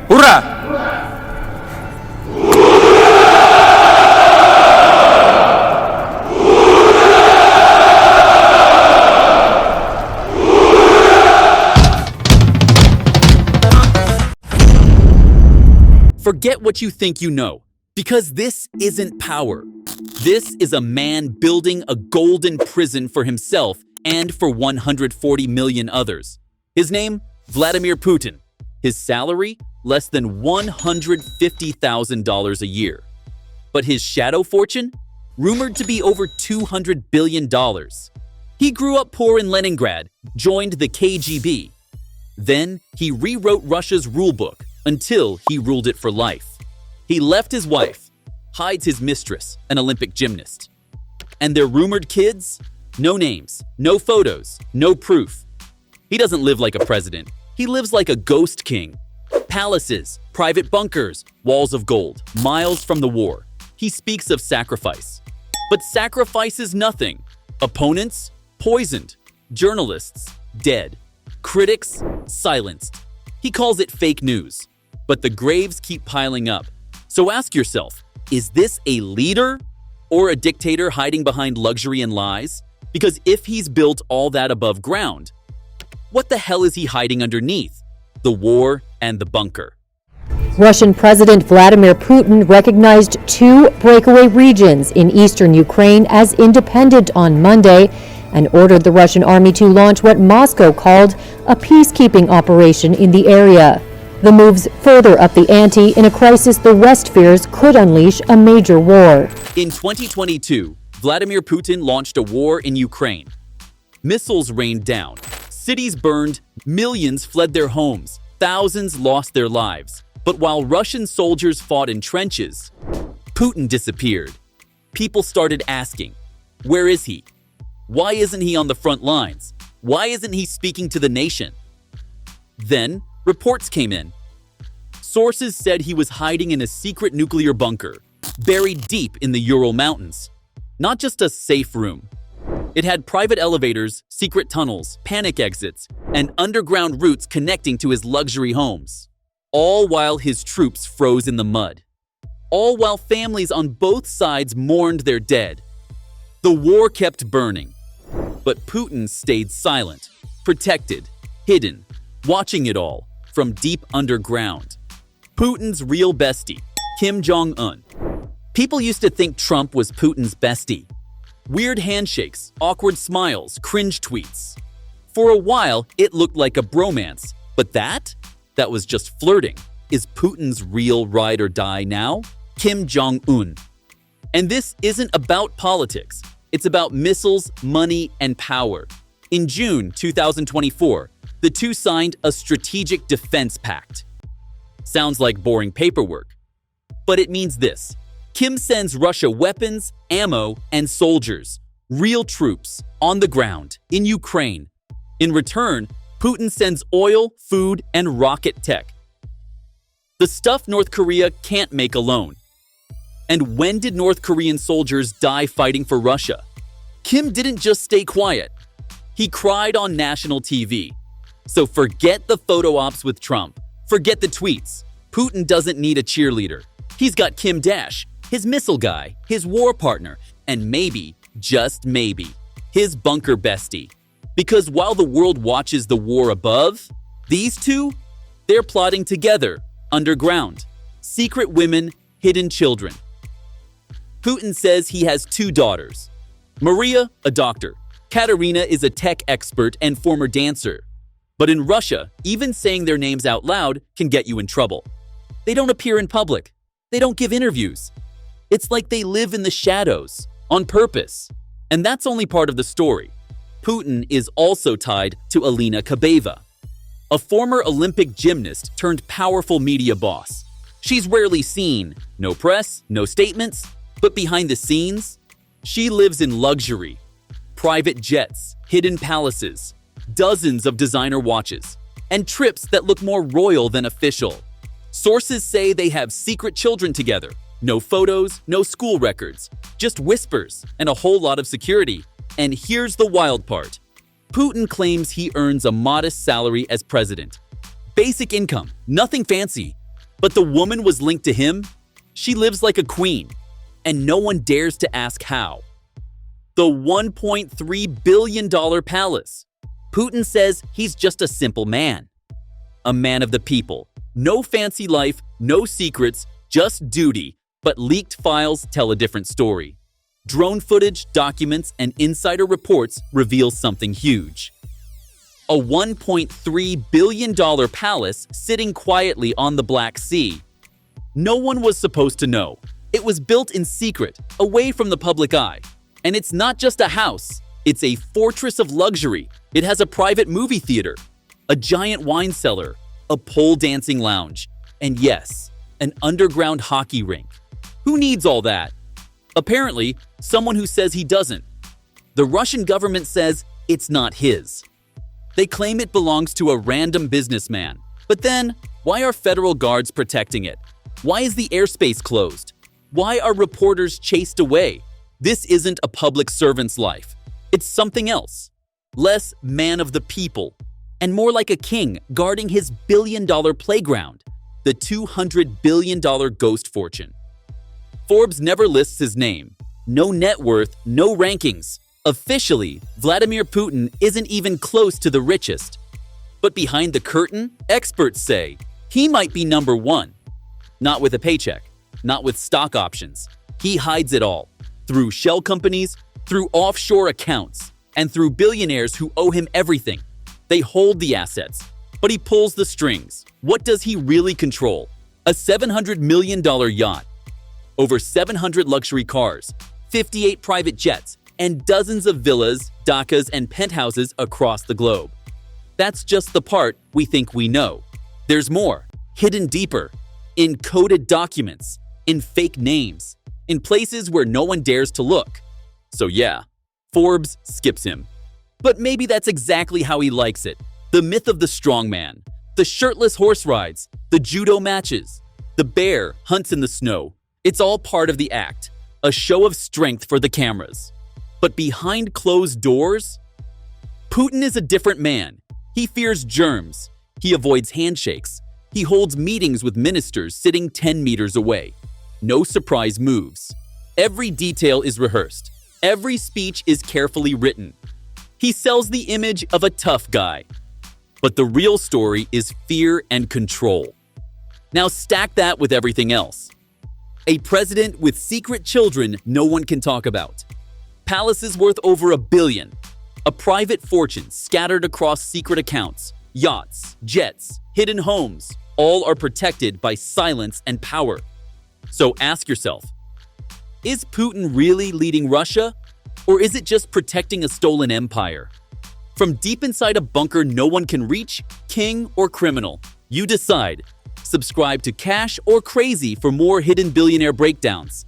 Hurrah! Forget what you think you know, because this isn't power. This is a man building a golden prison for himself and for 140 million others. His name, Vladimir Putin. His salary, less than $150,000 a year. But his shadow fortune, rumored to be over $200 billion. He grew up poor in Leningrad, joined the KGB. Then he rewrote Russia's rulebook until he ruled it for life. He left his wife, hides his mistress, an Olympic gymnast. And their rumored kids? No names, no photos, no proof. He doesn't live like a president. He lives like a ghost king. Palaces, private bunkers, walls of gold, miles from the war. He speaks of sacrifice. But sacrifice is nothing. Opponents? Poisoned. Journalists? Dead. Critics? Silenced. He calls it fake news. But the graves keep piling up. So ask yourself, is this a leader or a dictator hiding behind luxury and lies? Because if he's built all that above ground, what the hell is he hiding underneath? The war and the bunker. Russian President Vladimir Putin recognized 2 breakaway regions in eastern Ukraine as independent on Monday and ordered the Russian army to launch what Moscow called a peacekeeping operation in the area. The moves further up the ante in a crisis the West fears could unleash a major war. In 2022, Vladimir Putin launched a war in Ukraine. Missiles rained down, cities burned, millions fled their homes, thousands lost their lives. But while Russian soldiers fought in trenches, Putin disappeared. People started asking, where is he? Why isn't he on the front lines? Why isn't he speaking to the nation? Then, reports came in. Sources said he was hiding in a secret nuclear bunker, buried deep in the Ural Mountains. Not just a safe room. It had private elevators, secret tunnels, panic exits, and underground routes connecting to his luxury homes. All while his troops froze in the mud. All while families on both sides mourned their dead. The war kept burning. But Putin stayed silent, protected, hidden, watching it all from deep underground. Putin's real bestie, Kim Jong-Un. People used to think Trump was Putin's bestie. Weird handshakes, awkward smiles, cringe tweets. For a while, it looked like a bromance, but that was just flirting. Is Putin's real ride or die now? Kim Jong-Un. And this isn't about politics. It's about missiles, money, and power. In June 2024, the two signed a strategic defense pact. Sounds like boring paperwork. But it means this. Kim sends Russia weapons, ammo, and soldiers, real troops, on the ground, in Ukraine. In return, Putin sends oil, food, and rocket tech. The stuff North Korea can't make alone. And when did North Korean soldiers die fighting for Russia? Kim didn't just stay quiet. He cried on national TV. So forget the photo ops with Trump. Forget the tweets. Putin doesn't need a cheerleader. He's got Kim Dash, his missile guy, his war partner, and maybe, just maybe, his bunker bestie. Because while the world watches the war above, these two, they're plotting together, underground. Secret women, hidden children. Putin says he has 2 daughters. Maria, a doctor. Katerina is a tech expert and former dancer. But in Russia, even saying their names out loud can get you in trouble. They don't appear in public. They don't give interviews. It's like they live in the shadows, on purpose. And that's only part of the story. Putin is also tied to Alina Kabeva, a former Olympic gymnast turned powerful media boss. She's rarely seen, no press, no statements, but behind the scenes, she lives in luxury. Private jets, hidden palaces, dozens of designer watches, and trips that look more royal than official. Sources say they have secret children together. No photos, no school records, just whispers and a whole lot of security. And here's the wild part. Putin claims he earns a modest salary as president. Basic income, nothing fancy. But the woman was linked to him. She lives like a queen, and no one dares to ask how. The $1.3 billion palace. Putin says he's just a simple man. A man of the people. No fancy life, no secrets, just duty. But leaked files tell a different story. Drone footage, documents, and insider reports reveal something huge. A $1.3 billion palace sitting quietly on the Black Sea. No one was supposed to know. It was built in secret, away from the public eye. And it's not just a house, it's a fortress of luxury. It has a private movie theater, a giant wine cellar, a pole dancing lounge, and yes, an underground hockey rink. Who needs all that? Apparently, someone who says he doesn't. The Russian government says it's not his. They claim it belongs to a random businessman. But then, why are federal guards protecting it? Why is the airspace closed? Why are reporters chased away? This isn't a public servant's life. It's something else. Less man of the people, and more like a king guarding his billion-dollar playground, the $200 billion ghost fortune. Forbes never lists his name. No net worth, no rankings. Officially, Vladimir Putin isn't even close to the richest. But behind the curtain, experts say he might be number one. Not with a paycheck, not with stock options. He hides it all. Through shell companies, through offshore accounts, and through billionaires who owe him everything. They hold the assets, but he pulls the strings. What does he really control? A $700 million yacht, over 700 luxury cars, 58 private jets, and dozens of villas, dachas, and penthouses across the globe. That's just the part we think we know. There's more, hidden deeper, in coded documents, in fake names, in places where no one dares to look. So yeah, Forbes skips him. But maybe that's exactly how he likes it. The myth of the strongman, the shirtless horse rides, the judo matches, the bear hunts in the snow. It's all part of the act, a show of strength for the cameras. But behind closed doors, Putin is a different man. He fears germs. He avoids handshakes. He holds meetings with ministers sitting 10 meters away. No surprise moves. Every detail is rehearsed. Every speech is carefully written. He sells the image of a tough guy. But the real story is fear and control. Now stack that with everything else. A president with secret children no one can talk about. Palaces worth over $1 billion. A private fortune scattered across secret accounts. Yachts, jets, hidden homes, all are protected by silence and power. So ask yourself, is Putin really leading Russia? Or is it just protecting a stolen empire? From deep inside a bunker no one can reach, king or criminal, you decide. Subscribe to Cash or Crazy for more hidden billionaire breakdowns.